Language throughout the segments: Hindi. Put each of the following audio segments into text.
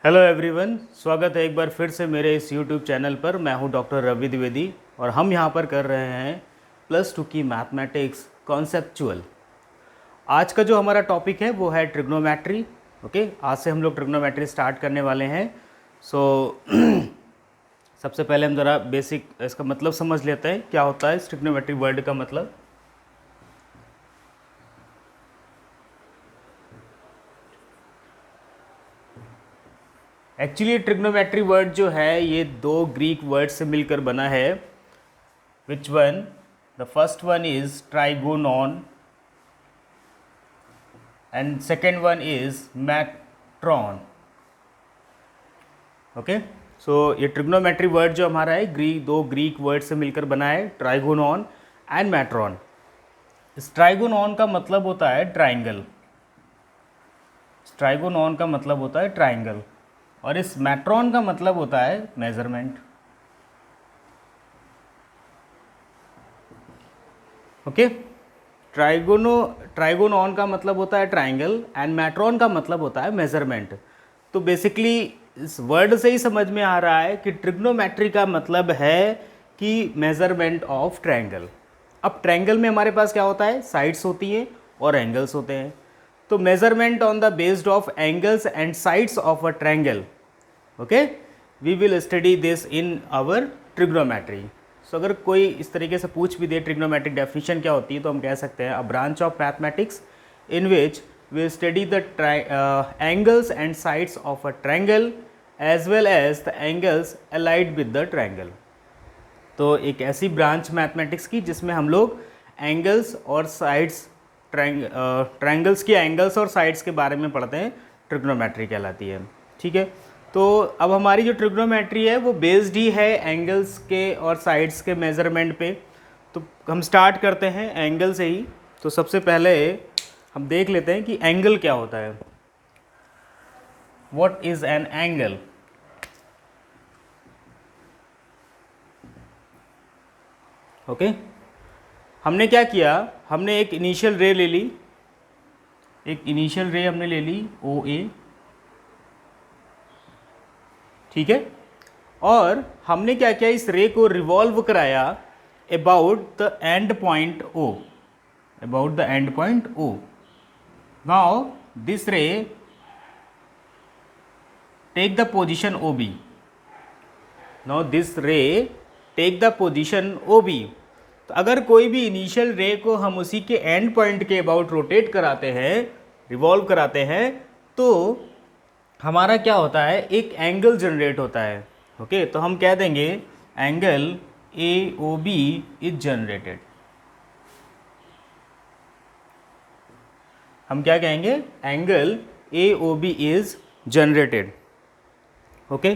हेलो एवरीवन, स्वागत है एक बार फिर से मेरे इस यूट्यूब चैनल पर। मैं हूं डॉक्टर रवि द्विवेदी और हम यहां पर कर रहे हैं +2 की मैथमेटिक्स कॉन्सेप्चुअल। आज का जो हमारा टॉपिक है वो है ट्रिग्नोमेट्री। ओके, आज से हम लोग ट्रिग्नोमेट्री स्टार्ट करने वाले हैं। सो सबसे पहले हम ज़रा बेसिक इसका मतलब समझ लेते हैं, क्या होता है इस ट्रिग्नोमेट्री वर्ड का मतलब। एक्चुअली ट्रिग्नोमेट्री वर्ड जो है ये दो ग्रीक वर्ड से मिलकर बना है। Which one? The first one is trigonon and second one is metron. Okay, so ये ट्रिग्नोमेट्री वर्ड जो हमारा है दो ग्रीक वर्ड से मिलकर बना है, ट्राइगोनॉन एंड मैट्रॉन। इस ट्राइगोनॉन का मतलब होता है ट्राइंगल, ट्राइगोनॉन का मतलब होता है ट्राइंगल, और इस मैट्रॉन का मतलब होता है मेजरमेंट। ओके, ट्राइगोनॉन का मतलब होता है ट्राइंगल एंड मैट्रॉन का मतलब होता है मेजरमेंट। तो बेसिकली इस वर्ड से ही समझ में आ रहा है कि ट्रिग्नोमेट्री का मतलब है कि मेजरमेंट ऑफ ट्राइंगल। अब ट्राइंगल में हमारे पास क्या होता है, साइड्स होती हैं और एंगल्स होते हैं। तो measurement on the based of angles and sides of a triangle. Okay, we will study this in our trigonometry. So अगर कोई इस तरीके से पूछ भी दे ट्रिग्नोमेट्रिक डेफिनेशन क्या होती है, तो हम कह सकते हैं a branch of mathematics in which we study the angles and sides of a triangle as well as the angles allied with the triangle. तो एक ऐसी ब्रांच मैथमेटिक्स की जिसमें हम लोग एंगल्स और साइड्स, ट्रायंगल्स की एंगल्स और साइड्स के बारे में पढ़ते हैं, ट्रिग्नोमेट्री कहलाती है। ठीक है, तो अब हमारी जो ट्रिग्नोमेट्री है वो बेस्ड ही है एंगल्स के और साइड्स के मेज़रमेंट पे। तो हम स्टार्ट करते हैं एंगल से ही। तो सबसे पहले हम देख लेते हैं कि एंगल क्या होता है। What is an angle? Okay, हमने क्या किया, हमने एक इनिशियल रे ले ली, एक इनिशियल रे हमने ले ली ओ ए। ठीक है, और हमने क्या किया, इस रे को रिवॉल्व कराया about the end point O, about the end point O. Now this ray take the position O B, now this ray take the position O B. तो अगर कोई भी इनिशियल रे को हम उसी के एंड पॉइंट के अबाउट रोटेट कराते हैं, रिवॉल्व कराते हैं, तो हमारा क्या होता है, एक एंगल जनरेट होता है। ओके, तो हम कह देंगे angle A O B is generated. हम क्या कहेंगे, angle A O B is generated. Okay,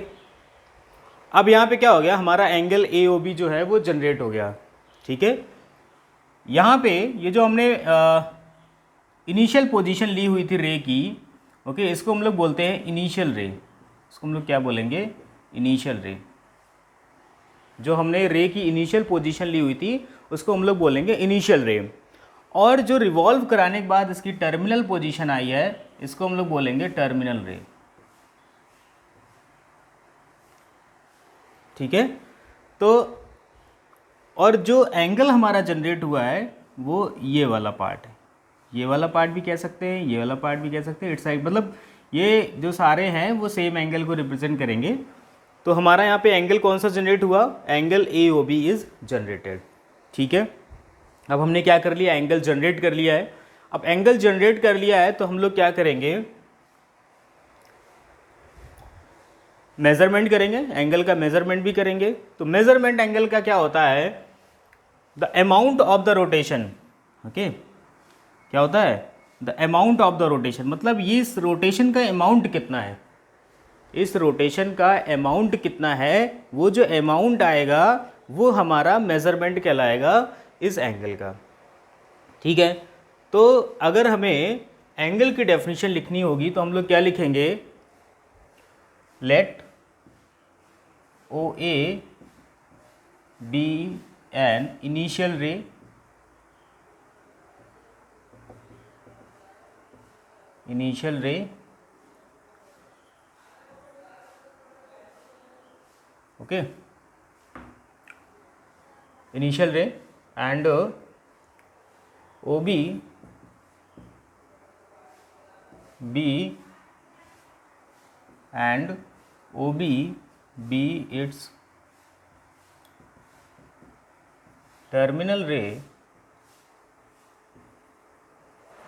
अब यहाँ पे क्या हो गया, हमारा एंगल ए ओ बी जो है वो जनरेट हो गया। ठीक है, यहाँ पे ये जो हमने इनिशियल पोजीशन ली हुई थी रे की, ओके, इसको हम लोग बोलते हैं इनिशियल रे। इसको हम लोग क्या बोलेंगे, इनिशियल रे। जो हमने रे की इनिशियल पोजीशन ली हुई थी उसको हम लोग बोलेंगे इनिशियल रे। और जो रिवॉल्व कराने के बाद इसकी टर्मिनल पोजीशन आई है, इसको हम लोग बोलेंगे टर्मिनल रे। ठीक है, तो और जो एंगल हमारा जनरेट हुआ है वो ये वाला पार्ट है, ये वाला पार्ट भी कह सकते हैं, ये वाला पार्ट भी कह सकते हैं, इट्स साइड, मतलब ये जो सारे हैं वो सेम एंगल को रिप्रेजेंट करेंगे। तो हमारा यहाँ पे एंगल कौन सा जनरेट हुआ, angle A O B is generated. ठीक है, अब हमने क्या कर लिया, एंगल जनरेट कर लिया है। अब एंगल जनरेट कर लिया है तो हम लोग क्या करेंगे, मेजरमेंट करेंगे, एंगल का मेजरमेंट भी करेंगे। तो मेजरमेंट एंगल का क्या होता है, the amount of the rotation. Okay, क्या होता है, the amount of the rotation, मतलब ये इस रोटेशन का अमाउंट कितना है, इस रोटेशन का अमाउंट कितना है, वो जो अमाउंट आएगा वो हमारा मेजरमेंट कहलाएगा इस एंगल का। ठीक है, तो अगर हमें एंगल की डेफिनेशन लिखनी होगी तो हम लोग क्या लिखेंगे, let O A B an initial ray okay, initial ray, and OB B and OB be its terminal ray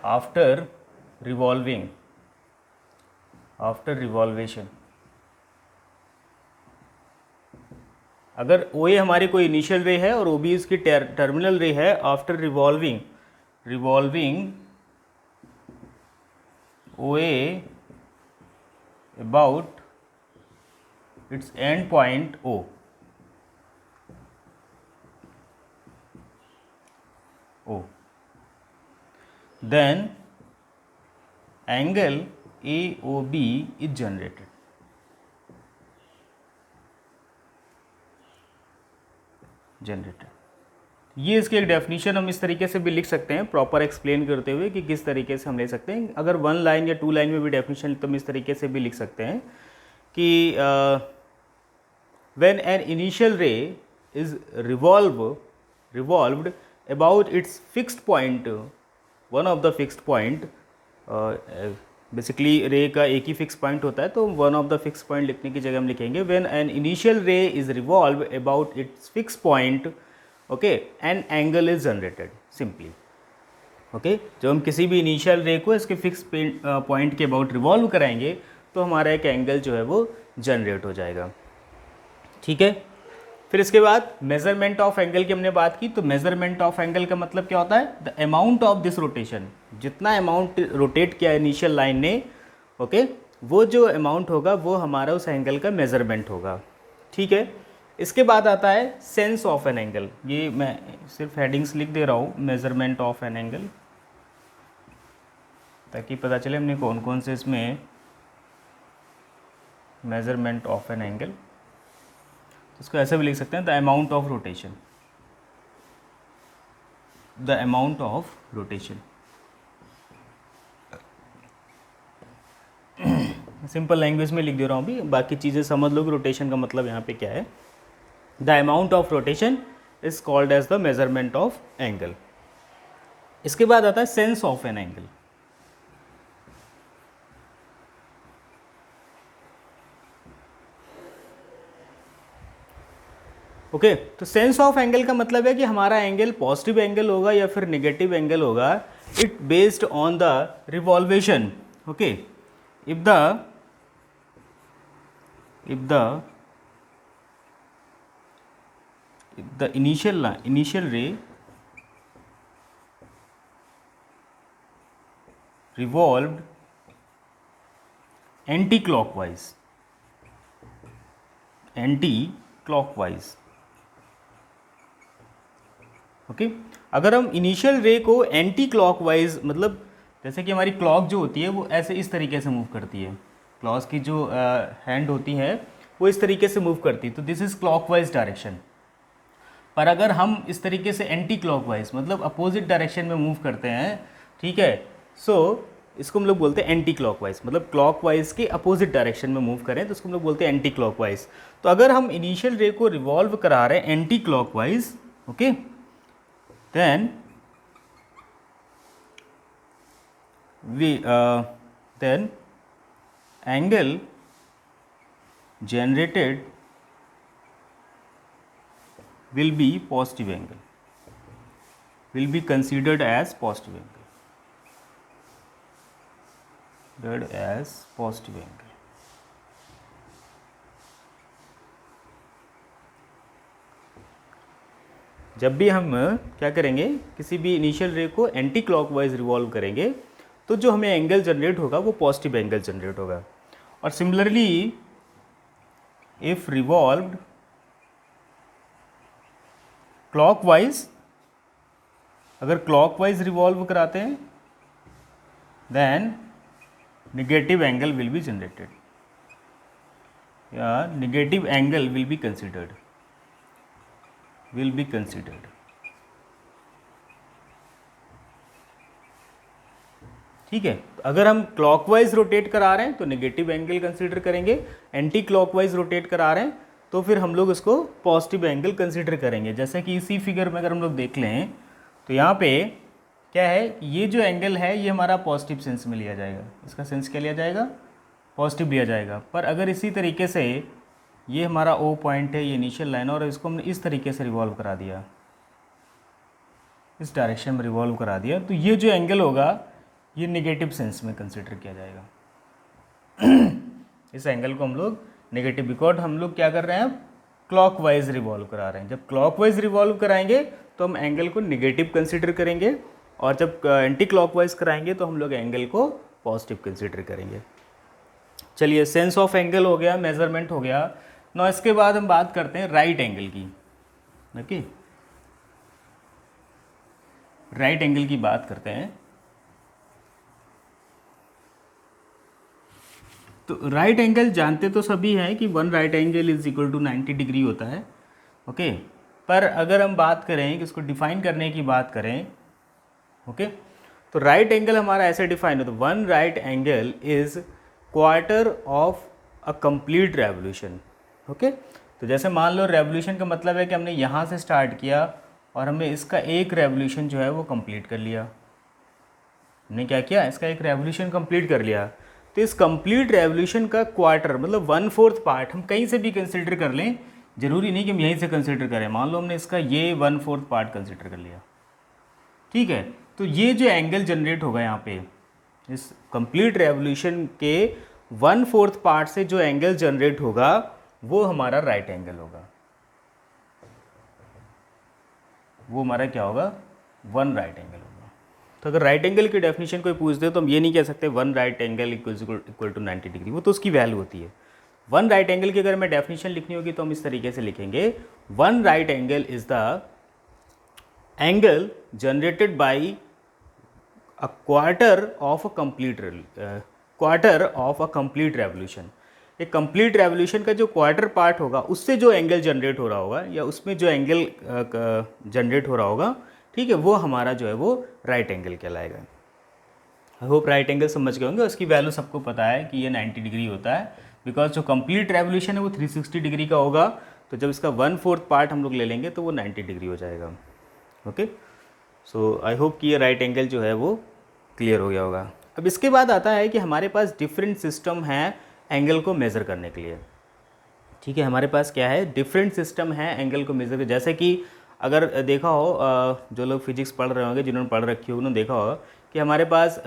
after revolving, after revolvation. अगर OA हमारी कोई इनिशियल रे है और OB इसकी टर्मिनल रे है after revolving, revolving OA about its end point O. Then angle AOB is generated. ये इसकी एक डेफिनेशन हम इस तरीके से भी लिख सकते हैं, प्रॉपर एक्सप्लेन करते हुए कि किस तरीके से हम ले सकते हैं. अगर 1 लाइन या 2 लाइन में भी डेफिनेशन तो हम इस तरीके से भी लिख सकते हैं कि व्हेन एन इनिशियल रे is revolved about it's fixed point, one of the fixed point, basically रे का एक ही फिक्स पॉइंट होता है तो one of the fix point लिखने की जगह हम लिखेंगे व्हेन एन इनिशियल रे is revolve about it's fix point, okay, an angle is generated simply. Okay, जब हम किसी भी इनिशियल रे को इसके फिक्स पॉइंट के अबाउट रिवॉल्व कराएंगे तो हमारा एक एंगल जो है वो जनरेट हो जाएगा. ठीक है, फिर इसके बाद मेजरमेंट ऑफ एंगल की हमने बात की. तो मेजरमेंट ऑफ एंगल का मतलब क्या होता है? The amount of this rotation, जितना अमाउंट रोटेट किया इनिशियल लाइन ने, ओके, वो जो अमाउंट होगा वो हमारा उस एंगल का मेजरमेंट होगा. ठीक है, इसके बाद आता है सेंस ऑफ एन एंगल. ये मैं सिर्फ हेडिंग्स लिख दे रहा हूँ, मेजरमेंट ऑफ एन एंगल, ताकि पता चले हमने कौन कौन से इसमें मेजरमेंट ऑफ एन एंगल. इसको ऐसे भी लिख सकते हैं, the amount of rotation, the amount of rotation. Simple language में लिख दे रहा हूँ अभी, बाकी चीज़ें समझ लो कि रोटेशन का मतलब यहाँ पे क्या है. The amount of rotation is called as the measurement of angle. इसके बाद आता है sense of an angle. Okay, तो सेंस ऑफ एंगल का मतलब है कि हमारा एंगल पॉजिटिव एंगल होगा या फिर नेगेटिव एंगल होगा. It based on the revolution. Okay, if the initial ray revolved anti-clockwise, okay, अगर हम इनिशियल रे को एंटी क्लॉकवाइज, मतलब जैसे कि हमारी क्लॉक जो होती है वो ऐसे इस तरीके से मूव करती है, क्लॉक की जो हैंड होती है वो इस तरीके से मूव करती है, तो दिस इज़ क्लॉकवाइज डायरेक्शन. पर अगर हम इस तरीके से एंटी क्लॉकवाइज मतलब अपोजिट डायरेक्शन में मूव करते हैं, ठीक है, सो इसको हम लोग बोलते हैं एंटी क्लॉकवाइज, मतलब क्लॉकवाइज के अपोजिट डायरेक्शन में मूव करें तो इसको हम लोग बोलते हैं एंटी क्लॉकवाइज. तो अगर हम इनिशियल रे को रिवॉल्व करा रहे हैं anti clockwise, okay, then angle generated will be positive angle, will be considered as positive angle, जब भी हम क्या करेंगे, किसी भी इनिशियल रे को एंटी क्लॉकवाइज रिवॉल्व करेंगे तो जो हमें एंगल जनरेट होगा वो पॉजिटिव एंगल जनरेट होगा. और सिमिलरली इफ रिवॉल्व्ड क्लॉकवाइज, अगर क्लॉकवाइज रिवॉल्व कराते हैं then negative angle will be generated, या negative angle will be considered. ठीक है, अगर हम क्लॉकवाइज रोटेट करा रहे हैं तो नेगेटिव एंगल कंसीडर करेंगे, एंटी क्लॉकवाइज रोटेट करा रहे हैं तो फिर हम लोग इसको पॉजिटिव एंगल कंसिडर करेंगे। जैसे कि इसी फिगर में अगर हम लोग देख लें तो यहाँ पे क्या है, ये जो एंगल है ये हमारा पॉजिटिव सेंस में लिया जाएगा, इसका सेंस क्या लिया जाएगा, पॉजिटिव लिया जाएगा। पर अगर इसी तरीके से ये हमारा ओ पॉइंट है, ये इनिशियल लाइन, और इसको हमने इस तरीके से रिवॉल्व करा दिया, इस डायरेक्शन में रिवॉल्व करा दिया, तो ये जो एंगल होगा ये नेगेटिव सेंस में कंसिडर किया जाएगा। इस एंगल को हम लोग नेगेटिव, बिकॉज हम लोग क्या कर रहे हैं, क्लॉकवाइज रिवॉल्व करा रहे हैं। जब क्लॉकवाइज रिवॉल्व कराएंगे तो हम एंगल को नेगेटिव कंसिडर करेंगे, और जब एंटी क्लॉकवाइज कराएंगे तो हम लोग एंगल को पॉजिटिव कंसिडर करेंगे। चलिए, सेंस ऑफ एंगल हो गया, मेजरमेंट हो गया। ना इसके बाद हम बात करते हैं राइट एंगल की। ओके, राइट एंगल की बात करते हैं। तो राइट एंगल जानते तो सभी हैं कि 1 right angle is equal to 90 degree होता है। ओके, पर अगर हम बात करें कि इसको डिफाइन करने की बात करें, ओके, तो राइट एंगल हमारा ऐसे डिफाइन होता है, 1 right angle is quarter of a complete revolution. Okay, तो जैसे मान लो रेवोल्यूशन का मतलब है कि हमने यहाँ से स्टार्ट किया और हमने इसका एक रेवोल्यूशन जो है वो कंप्लीट कर लिया। हमने क्या किया, इसका एक रेवोल्यूशन कंप्लीट कर लिया। तो इस कंप्लीट रेवोल्यूशन का क्वार्टर मतलब 1/4 पार्ट हम कहीं से भी कंसिडर कर लें, जरूरी नहीं कि हम यहीं से कंसिडर करें। मान लो हमने इसका ये 1/4 पार्ट कंसिडर कर लिया, ठीक है, तो ये जो एंगल जनरेट होगा यहाँ पे, इस कंप्लीट रेवोल्यूशन के 1/4 पार्ट से जो एंगल जनरेट होगा वो हमारा राइट एंगल होगा। वो हमारा क्या होगा, 1 राइट एंगल होगा। तो अगर राइट एंगल की डेफिनेशन कोई पूछ दे तो हम ये नहीं कह सकते 1 right angle equal to 90 degree, वो तो उसकी वैल्यू होती है। 1 राइट एंगल की अगर मैं डेफिनेशन लिखनी होगी तो हम इस तरीके से लिखेंगे, 1 right angle is the angle generated by a quarter of a complete revolution. एक कंप्लीट रेवोल्यूशन का जो क्वार्टर पार्ट होगा उससे जो एंगल जनरेट हो रहा होगा, या उसमें जो एंगल जनरेट हो रहा होगा, ठीक है, वो हमारा जो है वो राइट एंगल कहलाएगा। आई होप राइट एंगल समझ गए होंगे। उसकी वैल्यू सबको पता है कि ये 90 डिग्री होता है, बिकॉज जो कंप्लीट रेवोल्यूशन है वो 360 डिग्री का होगा। तो जब इसका 1/4 पार्ट हम लोग ले लेंगे तो वो 90 डिग्री हो जाएगा। ओके, सो आई होप कि ये राइट एंगल जो है वो क्लियर हो गया होगा। अब इसके बाद आता है कि हमारे पास डिफरेंट सिस्टम है एंगल को मेज़र करने के लिए। ठीक है, हमारे पास क्या है, डिफरेंट सिस्टम है एंगल को मेज़र। जैसे कि अगर देखा हो, जो लोग फिजिक्स पढ़ रहे होंगे, जिन्होंने पढ़ रखी हो उन्होंने देखा होगा कि हमारे पास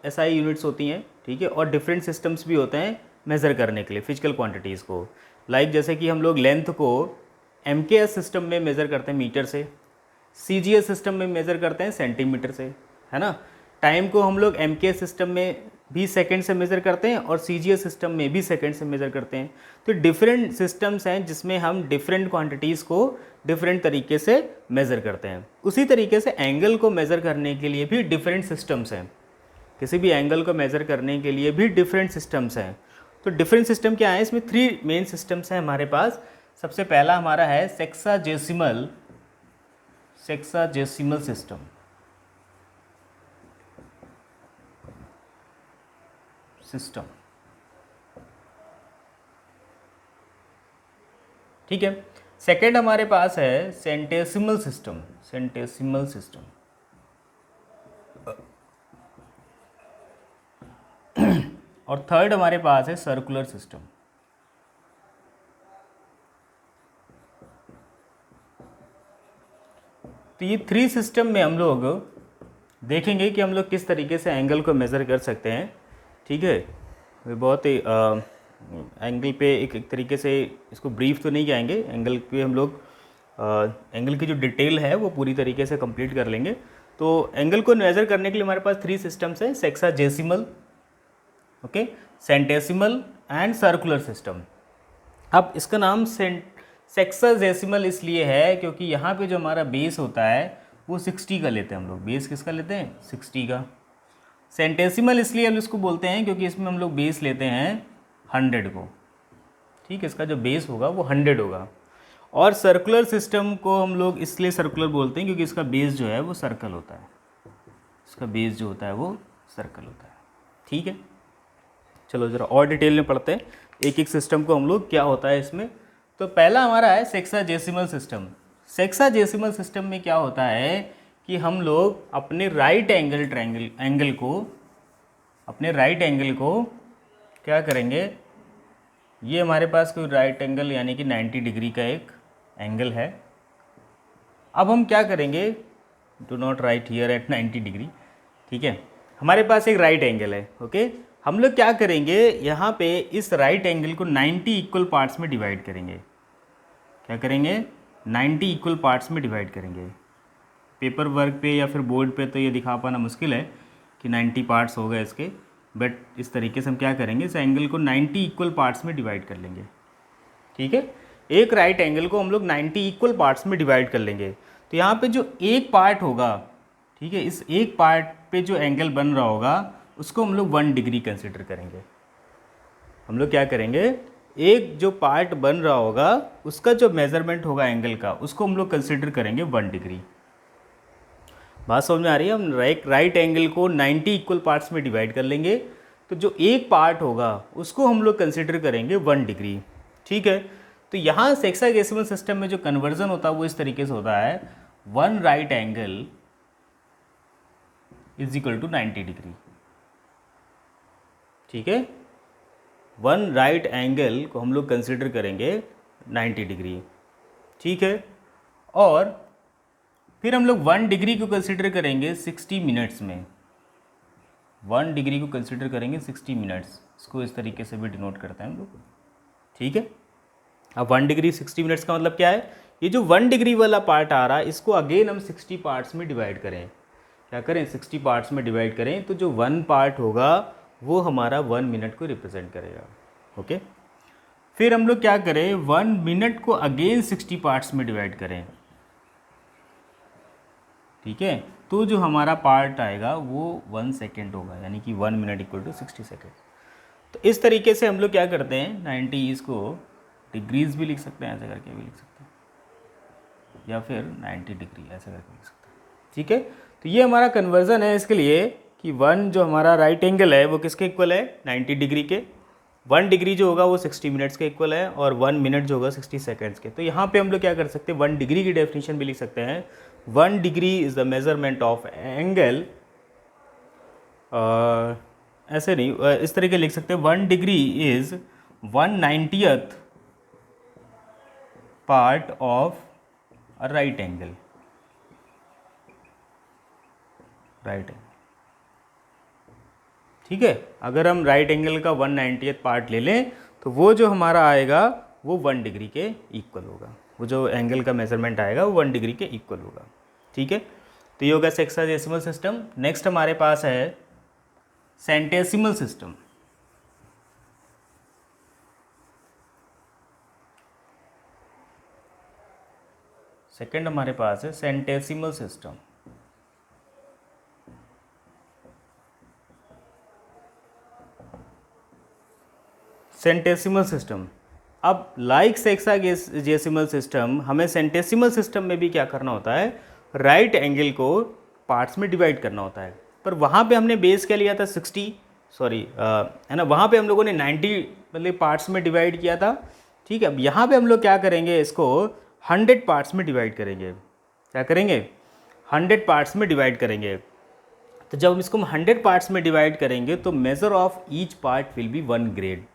SI यूनिट्स होती हैं, ठीक है, और डिफरेंट सिस्टम्स भी होते हैं मेज़र करने के लिए फिजिकल क्वांटिटीज़ को। लाइक जैसे कि हम लोग लेंथ को MKS सिस्टम में मेज़र करते हैं मीटर से, CGS सिस्टम में मेज़र करते हैं सेंटीमीटर से, है ना। टाइम को हम लोग MKS सिस्टम में भी सेकंड से मेज़र करते हैं और CGS सिस्टम में भी सेकंड से मेज़र करते हैं। तो डिफरेंट सिस्टम्स हैं जिसमें हम डिफरेंट क्वांटिटीज़ को डिफरेंट तरीके से मेज़र करते हैं। उसी तरीके से एंगल को मेज़र करने के लिए भी डिफरेंट सिस्टम्स हैं। किसी भी एंगल को मेज़र करने के लिए भी डिफरेंट सिस्टम्स हैं। तो डिफरेंट सिस्टम क्या है, इसमें 3 मेन सिस्टम्स हैं हमारे पास। सबसे पहला हमारा है सेक्साजेसिमल सिस्टम, ठीक है। सेकेंड हमारे पास है सेंटेसिमल सिस्टम। और थर्ड हमारे पास है सर्कुलर सिस्टम। तो ये 3 सिस्टम में हम लोग देखेंगे कि हम लोग किस तरीके से एंगल को मेज़र कर सकते हैं, ठीक है। बहुत ही एंगल पे एक तरीके से इसको ब्रीफ तो नहीं कहेंगे, एंगल पे हम लोग एंगल की जो डिटेल है वो पूरी तरीके से कंप्लीट कर लेंगे। तो एंगल को मेज़र करने के लिए हमारे पास 3 सिस्टम्स हैं, sexagesimal, okay, centesimal and circular system. अब इसका नाम सेक्साजेसिमल इसलिए है क्योंकि यहाँ पे जो हमारा बेस होता है वो 60 का लेते हैं हम लोग। बेस किसका लेते हैं, 60 का। सेंटेसिमल इसलिए हम इसको बोलते हैं क्योंकि इसमें हम लोग बेस लेते हैं 100 को, ठीक है, इसका जो बेस होगा वो 100 होगा। और सर्कुलर सिस्टम को हम लोग इसलिए सर्कुलर बोलते हैं क्योंकि इसका बेस जो है वो सर्कल होता है, इसका बेस जो होता है वो सर्कल होता है, ठीक है। चलो ज़रा और डिटेल में पढ़ते हैं एक एक सिस्टम को हम लोग क्या होता है इसमें तो पहला हमारा है सेक्साजेसिमल सिस्टम। सेक्साजेसिमल सिस्टम में क्या होता है कि हम लोग अपने राइट एंगल को क्या करेंगे, ये हमारे पास कोई राइट एंगल यानी कि 90 डिग्री का एक एंगल है। अब हम क्या करेंगे, do not right here eight 90 degree, ठीक है। हमारे पास एक राइट एंगल है, ओके। हम लोग क्या करेंगे, यहाँ पे इस राइट एंगल को 90 इक्वल पार्ट्स में डिवाइड करेंगे। क्या करेंगे, 90 इक्वल पार्ट्स में डिवाइड करेंगे। पेपर वर्क पे या फिर बोर्ड पे तो ये दिखा पाना मुश्किल है कि 90 पार्ट्स हो गए इसके, बट इस तरीके से हम क्या करेंगे, इस एंगल को 90 इक्वल पार्ट्स में डिवाइड कर लेंगे, ठीक है। एक राइट एंगल को हम लोग 90 इक्वल पार्ट्स में डिवाइड कर लेंगे। तो यहाँ पे जो एक पार्ट होगा, ठीक है, इस एक पार्ट पे जो एंगल बन रहा होगा उसको हम लोग 1 डिग्री कंसिडर करेंगे। हम लोग क्या करेंगे, एक जो पार्ट बन रहा होगा उसका जो मेजरमेंट होगा एंगल का, उसको हम लोग कंसिडर करेंगे 1 डिग्री। बात समझ में आ रही है। हम राइट एंगल को 90 इक्वल पार्ट्स में डिवाइड कर लेंगे, तो जो एक पार्ट होगा उसको हम लोग कंसिडर करेंगे 1 डिग्री, ठीक है। तो यहाँ सेक्साजेसिमल सिस्टम में जो कन्वर्जन होता है वो इस तरीके से होता है, 1 right angle is equal to 90 degree, ठीक है। 1 राइट एंगल को हम लोग कंसिडर करेंगे 90 डिग्री, ठीक है। और फिर हम लोग 1 डिग्री को कंसिडर करेंगे 60 मिनट्स में। 1 डिग्री को कंसिडर करेंगे 60 मिनट्स, इसको इस तरीके से भी डिनोट करते हैं हम लोग, ठीक है। अब 1 डिग्री 60 मिनट्स का मतलब क्या है, ये जो 1 डिग्री वाला पार्ट आ रहा है इसको अगेन हम 60 पार्ट्स में डिवाइड करें। क्या करें, 60 पार्ट्स में डिवाइड करें, तो जो 1 पार्ट होगा वो हमारा 1 मिनट को रिप्रेजेंट करेगा, ओके। फिर हम लोग क्या करें, 1 मिनट को अगेन 60 पार्ट्स में डिवाइड करें, ठीक है। तो जो हमारा पार्ट आएगा वो 1 सेकेंड होगा, यानी कि 1 मिनट इक्वल टू 60 सेकेंड। तो इस तरीके से हम लोग क्या करते हैं, 90 इसको डिग्रीज भी लिख सकते हैं, ऐसे करके भी लिख सकते हैं, या फिर 90 डिग्री ऐसे करके लिख सकते हैं, ठीक है। तो ये हमारा कन्वर्जन है इसके लिए कि 1 जो हमारा राइट एंगल है वो किसके इक्वल है, 90 डिग्री के। 1 डिग्री जो होगा वो 60 मिनट्स के इक्वल है, और 1 मिनट जो होगा 60 सेकेंड्स के। तो यहाँ पे हम लोग क्या कर सकते हैं, 1 डिग्री की डेफिनेशन भी लिख सकते हैं। 1 degree is the measurement of angle, ऐसे नहीं, इस तरीके लिख सकते हैं, 1 degree is 1/90th part of a right angle, right angle, ठीक है। अगर हम राइट एंगल का 1/90th पार्ट ले लें तो वो जो हमारा आएगा वो 1 डिग्री के इक्वल होगा, वो जो एंगल का मेजरमेंट आएगा वो 1 डिग्री के इक्वल होगा, ठीक है। तो ये होगा सेक्साजेसिमल सिस्टम। नेक्स्ट हमारे पास है सेंटेसिमल सिस्टम। सेकंड हमारे पास है सेंटेसिमल सिस्टम। सेंटेसिमल सिस्टम, अब लाइक सेक्साजेसिमल सिस्टम, हमें सेंटेसिमल सिस्टम में भी क्या करना होता है, राइट एंगल को पार्ट्स में डिवाइड करना होता है। पर वहाँ पे हमने बेस क्या लिया था, 60, सॉरी है ना, वहाँ पे हम लोगों ने 90 मतलब पार्ट्स में डिवाइड किया था, ठीक है। अब यहाँ पे हम लोग क्या करेंगे, इसको 100 पार्ट्स में डिवाइड करेंगे। क्या करेंगे, 100 पार्ट्स में डिवाइड करेंगे। तो जब हम इसको 100 पार्ट्स में डिवाइड करेंगे तो measure of each part will be 1 grade.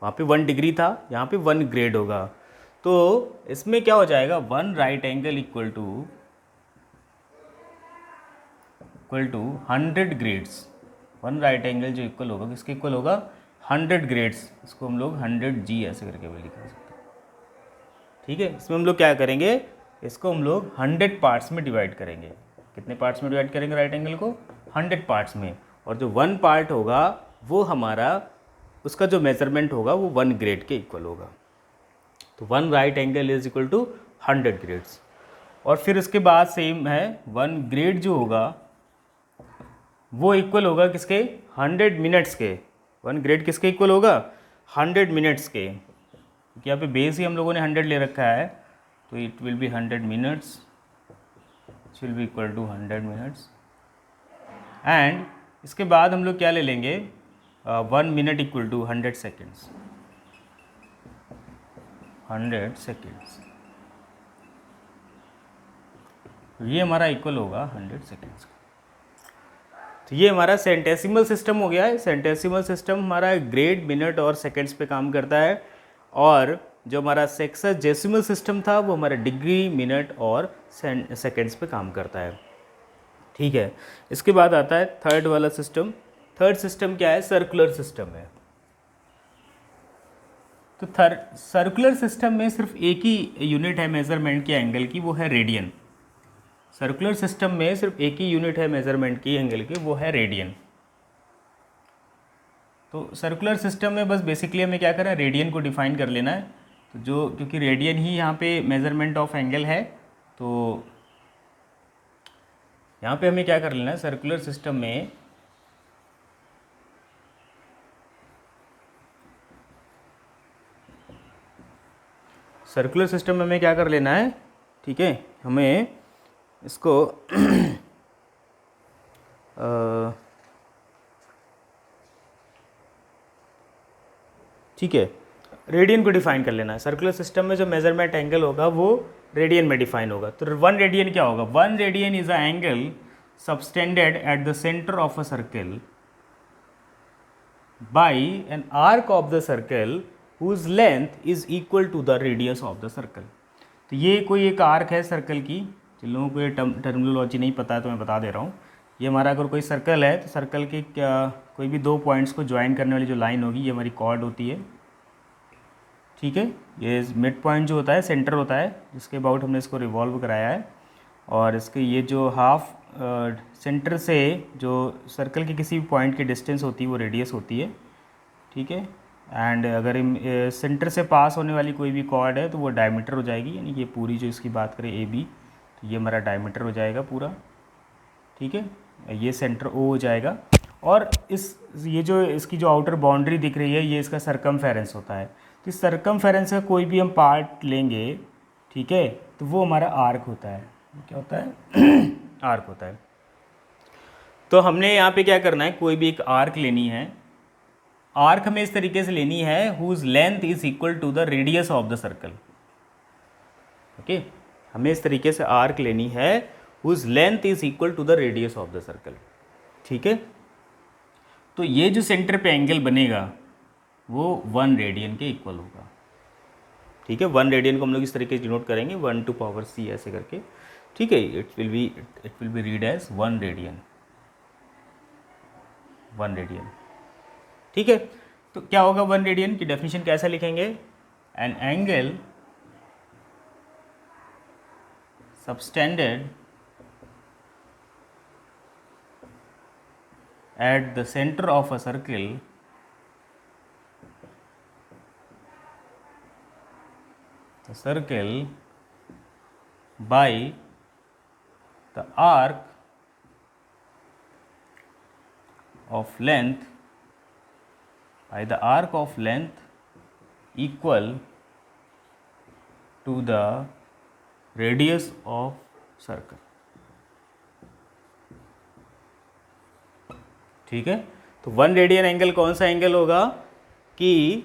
वहाँ पे 1 डिग्री था, यहाँ पे 1 ग्रेड होगा। तो इसमें क्या हो जाएगा, 1 right angle equal to 100 grades. 1 right angle जो इक्वल होगा किसके इक्वल होगा, 100 ग्रेड्स। इसको हम लोग 100G ऐसे करके भी लिखा सकते हैं, ठीक है। इसमें हम लोग क्या करेंगे, इसको हम लोग 100 पार्ट्स में डिवाइड करेंगे। कितने पार्ट्स में डिवाइड करेंगे राइट एंगल को, 100 पार्ट्स में। और जो 1 पार्ट होगा वो हमारा, उसका जो मेजरमेंट होगा वो 1 ग्रेड के इक्वल होगा। तो 1 right angle is equal to 100 grades. और फिर उसके बाद सेम है, 1 ग्रेड जो होगा वो इक्वल होगा किसके, 100 मिनट्स के। 1 ग्रेड किसके इक्वल होगा, 100 मिनट्स के, क्योंकि यहाँ पे बेस ही हम लोगों ने 100 ले रखा है। तो it will be 100 minutes, it will be equal to 100 minutes. And इसके बाद हम लोग क्या ले लेंगे, 1 minute equal to 100 seconds. 100 seconds. तो ये हमारा इक्वल होगा 100 सेकेंड्स का। तो ये हमारा सेंटेसिमल सिस्टम हो गया है। सेंटेसिमल सिस्टम हमारा ग्रेड, मिनट और सेकेंड्स पे काम करता है, और जो हमारा सेक्साजेसिमल सिस्टम था वो हमारा डिग्री, मिनट और सेकेंड्स पे काम करता है। ठीक है, इसके बाद आता है थर्ड वाला सिस्टम। थर्ड सिस्टम क्या है? सर्कुलर सिस्टम है। तो सर्कुलर सिस्टम में सिर्फ एक ही यूनिट है मेजरमेंट के एंगल की, वो है रेडियन। सर्कुलर सिस्टम में सिर्फ एक ही यूनिट है मेजरमेंट की एंगल की, वो है रेडियन। तो सर्कुलर सिस्टम में बस बेसिकली हमें क्या करना है? रेडियन को डिफाइन कर लेना है। तो जो, क्योंकि रेडियन ही यहाँ पे मेजरमेंट ऑफ एंगल है, तो यहाँ पे हमें क्या कर लेना है? सर्कुलर सिस्टम में हमें क्या कर लेना है? ठीक है, हमें इसको ठीक है, रेडियन को डिफाइन कर लेना है। सर्कुलर सिस्टम में जो मेजरमेंट एंगल होगा वो रेडियन में डिफाइन होगा। तो 1 रेडियन क्या होगा? 1 radian is a angle subtended at the centre of a circle by an arc of the circle whose length is equal to the radius of the circle. तो ये कोई एक आर्क है सर्कल की। जिन लोगों को ये टर्मिनोलॉजी नहीं पता है तो मैं बता दे रहा हूँ। ये हमारा अगर कोई सर्कल है तो सर्कल के कोई भी दो पॉइंट्स को ज्वाइन करने वाली जो लाइन होगी ये हमारी कॉर्ड होती है। ठीक है, ये मिड पॉइंट जो होता है सेंटर होता है, जिसके अबाउट हमने इसको रिवॉल्व कराया है। और इसके ये जो हाफ सेंटर से जो सर्कल के किसी भी पॉइंट की डिस्टेंस होती है वो रेडियस होती है। ठीक है, एंड अगर सेंटर से पास होने वाली कोई भी कॉर्ड है तो वो डायमीटर हो जाएगी, यानी ये पूरी जो इसकी बात करें ए बी, तो ये हमारा डायमीटर हो जाएगा पूरा। ठीक है, ये सेंटर ओ हो जाएगा। और ये जो इसकी जो आउटर बाउंड्री दिख रही है ये इसका सरकमफेरेंस होता है। तो इस सरकमफेरेंस का कोई भी हम पार्ट लेंगे, ठीक है, तो वो हमारा आर्क होता है। क्या होता है? आर्क होता है। तो हमने यहाँ पे क्या करना है? कोई भी एक आर्क लेनी है। आर्क हमें इस तरीके से लेनी है whose length is equal to the radius of the circle. Okay, हमें इस तरीके से आर्क लेनी है whose length is equal to the radius of the circle. ठीक है, तो ये जो सेंटर पे एंगल बनेगा वो 1 रेडियन के इक्वल होगा। ठीक है, 1 रेडियन को हम लोग इस तरीके से डिनोट करेंगे 1 टू पावर c ऐसे करके। ठीक है, it will be read as 1 radian, 1 radian. ठीक है, तो क्या होगा 1 रेडियन की डेफिनेशन कैसे लिखेंगे? An angle subtended at the center of a circle by the arc of length equal to the radius of circle। ठीक है, तो 1 रेडियन एंगल कौन सा एंगल होगा? कि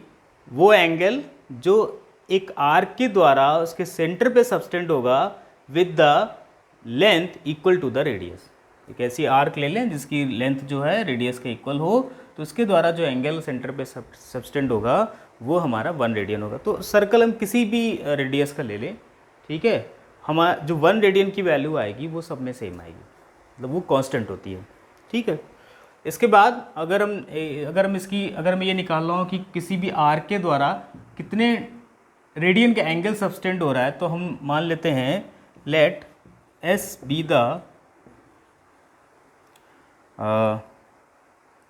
वो एंगल जो एक आर्क के द्वारा उसके सेंटर पे सबटेंड होगा with the length equal to the radius. एक ऐसी आर्क ले लें जिसकी लेंथ जो है रेडियस के इक्वल हो, तो उसके द्वारा जो एंगल सेंटर पे सबटेंड होगा वो हमारा 1 रेडियन होगा। तो सर्कल हम किसी भी रेडियस का ले लें, ठीक है, हमारा जो 1 रेडियन की वैल्यू आएगी वो सब में सेम आएगी, मतलब वो कांस्टेंट होती है। ठीक है, इसके बाद अगर मैं ये निकाल रहा हूँ कि किसी भी आर्क के द्वारा कितने रेडियन का एंगल सबटेंड हो रहा है, तो हम मान लेते हैं let S be the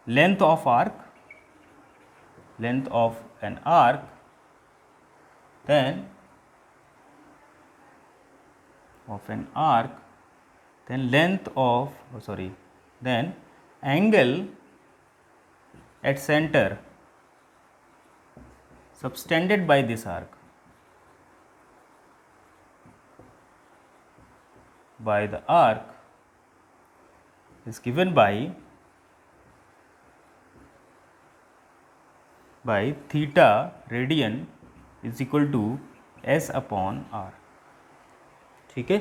length of an arc, then angle at center subtended by this arc is given by theta radian is equal to S upon R. ठीक है,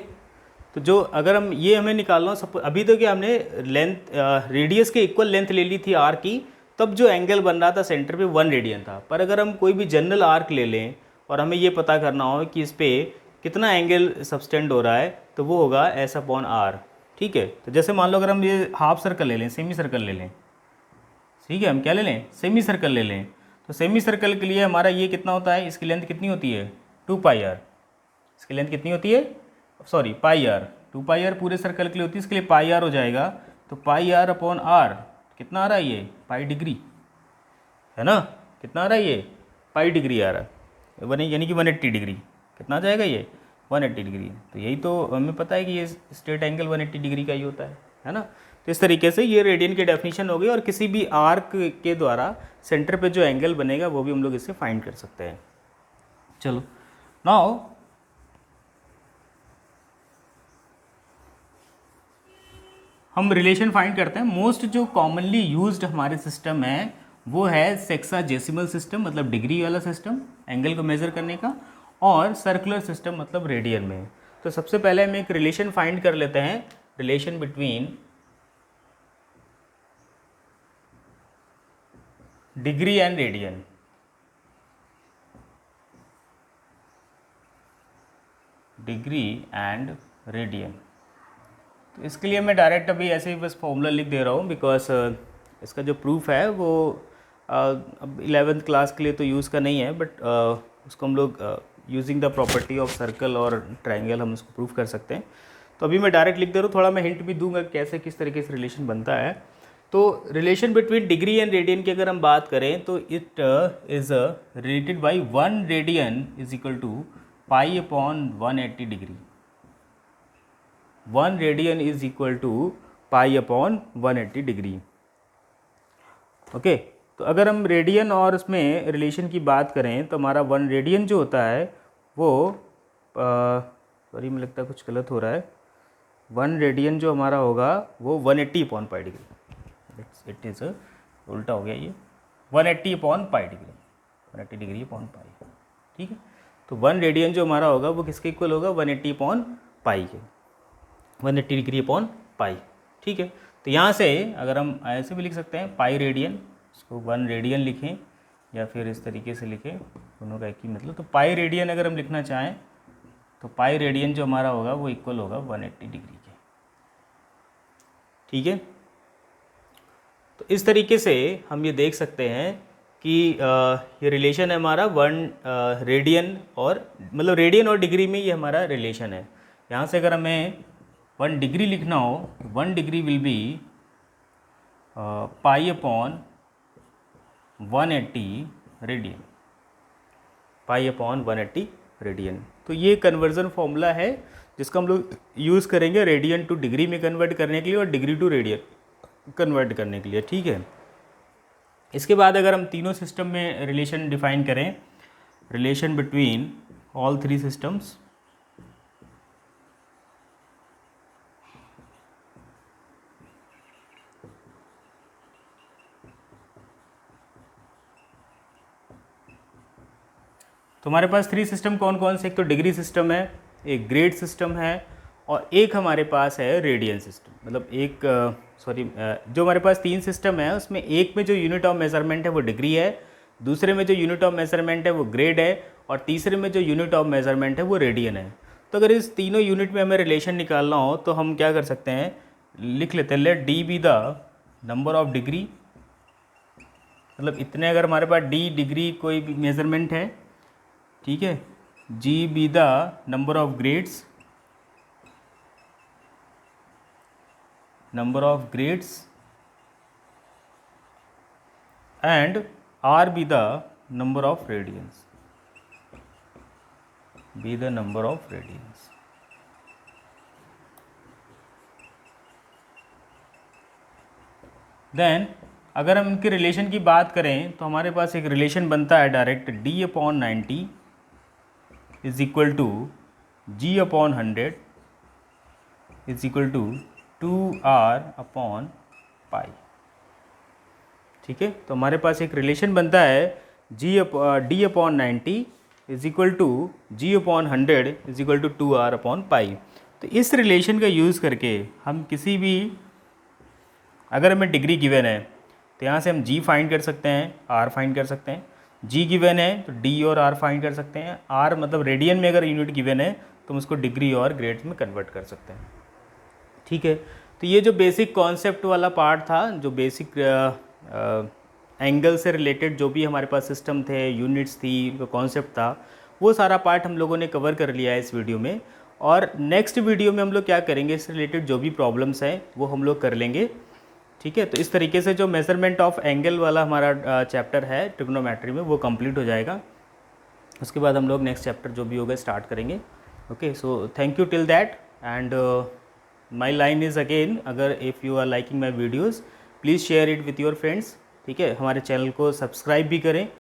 तो जो अगर हम ये हमें निकालना हो, सब अभी तो क्या हमने लेंथ रेडियस के इक्वल लेंथ ले ली थी आर की, तब जो एंगल बन रहा था सेंटर पे 1 रेडियन था। पर अगर हम कोई भी जनरल आर्क ले लें और हमें ये पता करना हो कि इस पर कितना एंगल सबस्टेंड हो रहा है, तो वो होगा एस अपॉन आर। ठीक है, तो जैसे मान लो अगर हम ये हाफ सर्कल ले लें, सेमी सर्कल ले लें, ठीक है, हम क्या ले लें, सेमी सर्कल ले लें, तो सेमी सर्कल के लिए हमारा ये कितना होता है, इसकी लेंथ कितनी होती है 2 पाई आर। इसकी लेंथ कितनी होती है, sorry pi R, 2 pi R पूरे सर्कल के लिए होती है, इसके लिए पाई आर हो जाएगा। तो पाई आर अपॉन आर कितना आ रहा है, ये पाई डिग्री है ना, कितना आ रहा है, ये पाई डिग्री आ रहा है, यानी कि 180 डिग्री। कितना आ जाएगा ये 180 डिग्री। तो यही तो हमें पता है कि ये स्ट्रेट एंगल 180 डिग्री का ही होता है ना। तो इस तरीके से ये रेडियन की डेफिनेशन हो गई, और किसी भी आर्क के द्वारा सेंटर पे जो एंगल बनेगा वो भी हम लोग इससे फाइंड कर सकते हैं। चलो नाउ हम रिलेशन फाइंड करते हैं। मोस्ट जो कॉमनली यूज्ड हमारे सिस्टम है वो है सेक्साजेसिमल सिस्टम, मतलब डिग्री वाला सिस्टम एंगल को मेज़र करने का, और सर्कुलर सिस्टम मतलब रेडियन में। तो सबसे पहले हम एक रिलेशन फाइंड कर लेते हैं, relation between degree and radian. Degree and radian, तो इसके लिए मैं डायरेक्ट अभी ऐसे ही बस फॉर्मूला लिख दे रहा हूँ, बिकॉज इसका जो प्रूफ है वो अब 11th क्लास के लिए तो यूज़ का नहीं है, बट उसको हम लोग using the property of circle और ट्रायंगल हम उसको प्रूफ कर सकते हैं। तो अभी मैं डायरेक्ट लिख दे रहा हूँ, थोड़ा मैं हिंट भी दूंगा कैसे किस तरीके से रिलेशन बनता है। तो relation between degree and radian की अगर हम बात करें तो it is related by 1 radian is equal to pi upon 180 degree. 1 radian is equal to pi upon 180 degree. Okay, तो अगर हम रेडियन और उसमें रिलेशन की बात करें तो हमारा 1 रेडियन जो होता है वो सॉरी मुझे लगता है कुछ गलत हो रहा है, 1 रेडियन जो हमारा होगा वो 180 upon pi degree. It is उल्टा हो गया ये, 180 upon pi degree, 180 degree upon pi. ठीक है, तो 1 रेडियन जो हमारा होगा वो किसके इक्वल होगा, 180 अपॉन पाई के, 180 डिग्री अपॉन पाई। ठीक है, तो यहाँ से अगर हम ऐसे भी लिख सकते हैं पाई रेडियन, इसको 1 रेडियन लिखें या फिर इस तरीके से लिखें, दोनों का एक ही मतलब। तो पाई रेडियन अगर हम लिखना चाहें तो पाई रेडियन जो हमारा होगा वो इक्वल होगा 180 डिग्री के। ठीक है, तो इस तरीके से हम ये देख सकते हैं कि ये रिलेशन है हमारा 1 रेडियन और मतलब रेडियन और डिग्री में ये हमारा रिलेशन है। यहाँ से अगर हमें 1 डिग्री लिखना हो, 1 degree will be pi upon 180 radian, pi upon 180 radian. तो ये कन्वर्जन फॉर्मूला है जिसका हम लोग यूज़ करेंगे रेडियन टू डिग्री में कन्वर्ट करने के लिए और डिग्री टू रेडियन कन्वर्ट करने के लिए। ठीक है, इसके बाद अगर हम तीनों सिस्टम में रिलेशन डिफाइन करें, रिलेशन बिटवीन ऑल 3 सिस्टम्स, तो हमारे पास 3 सिस्टम कौन कौन से, एक तो डिग्री सिस्टम है, एक ग्रेड सिस्टम है, और एक हमारे पास है रेडियन सिस्टम। मतलब एक जो हमारे पास 3 सिस्टम है उसमें एक में जो यूनिट ऑफ मेजरमेंट है वो डिग्री है, दूसरे में जो यूनिट ऑफ मेजरमेंट है वो ग्रेड है, और तीसरे में जो यूनिट ऑफ मेजरमेंट है वो रेडियन है। तो अगर इस तीनों यूनिट में हमें रिलेशन निकालना हो तो हम क्या कर सकते हैं, लिख लेते हैं let D B the number of degree, मतलब इतने अगर हमारे पास डी डिग्री कोई भी मेजरमेंट है, ठीक है, G B the number of grades, number of grades, and R be the number of radians, be the number of radians. Then अगर हम इनके रिलेशन की बात करें तो हमारे पास एक रिलेशन बनता है direct D upon 90 is equal to G upon 100 is equal to 2R upon pi. ठीक है, तो हमारे पास एक रिलेशन बनता है D upon 90 is equal to G/100 is equal to 2R/पाई। तो इस रिलेशन का यूज़ करके हम किसी भी, अगर हमें डिग्री गिवन है तो यहाँ से हम G फाइंड कर सकते हैं, R फाइंड कर सकते हैं। G गिवन है तो D और R फाइंड कर सकते हैं। R मतलब रेडियन में अगर यूनिट गिवन है तो हम उसको डिग्री और ग्रेड्स में कन्वर्ट कर सकते हैं। ठीक है, तो ये जो बेसिक कॉन्सेप्ट वाला पार्ट था, जो बेसिक एंगल से रिलेटेड जो भी हमारे पास सिस्टम थे, यूनिट्स थी, उनका कॉन्सेप्ट था, वो सारा पार्ट हम लोगों ने कवर कर लिया है इस वीडियो में। और नेक्स्ट वीडियो में हम लोग क्या करेंगे, इससे रिलेटेड जो भी प्रॉब्लम्स हैं वो हम लोग कर लेंगे। ठीक है, तो इस तरीके से जो मेजरमेंट ऑफ एंगल वाला हमारा चैप्टर है ट्रिग्नोमेट्री में वो कंप्लीट हो जाएगा। उसके बाद हम लोग नेक्स्ट चैप्टर जो भी होगा स्टार्ट करेंगे। Okay, so thank you till that and my line is again, अगर if you are liking my videos please share it with your friends. ठीक है, हमारे चैनल को सब्सक्राइब भी करें